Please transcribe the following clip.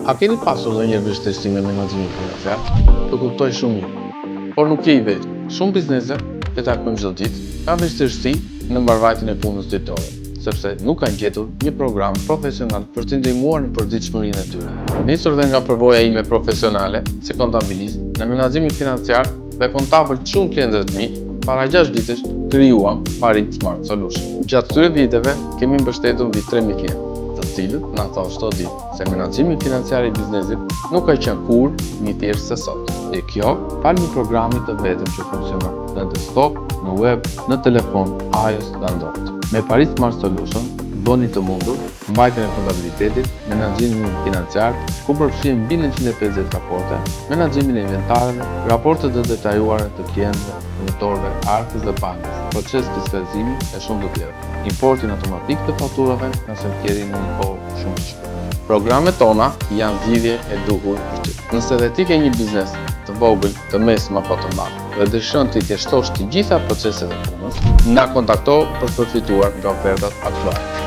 A keni pasur ndonjëherë vështirësi me menaxhimin financiar? Të kuptoj shumë mirë. Por nuk je i vetë. Shumë biznese që takojmë çdo ditë kanë vështirësi në mbarvajtjen e punës ditore, sepse nuk kanë gjetur një program profesional për t'i ndihmuar në përditshmërinë e tyre. Nisur dhe nga përvoja ime profesionale si kontabilist në menaxhimin financiar dhe kontabël shumë klientëve të mi, para 6 vitesh krijuam Parit Smart Solution. Gjatë këtyre viteve kemi mbështetur mbi 3000 klientë, të cilët na thonë çdo ditë se menaxhimi financiar i biznesit nuk ka qenë kurrë më i thjeshtë se sot. E kjo falë programit të vetëm që funksionon në desktop, në web, në telefon, iOS dhe Android. Me Parit Smart Solution bëni të mundur mbajtjen e kontabilitetit, menaxhimin financiar, ku përfshihen mbi 950 raporte, menaxhimin e inventarëve, raportet e detajuara të klientëve, punëtorëve, arkës dhe bankës, proces fiskalizimi e shumë të tjerë. Importin automatik të faturave nëse keni në një kohë shumë të shpejtë. Programet tona janë zgjidhje e duhur për ty. Nëse dhe ti ke një biznes të vogël, të mesëm apo të madh dhe dëshiron të thjeshtosh të gjitha proceset e punës, na kontakto për të përfituar nga ofertat aktuale.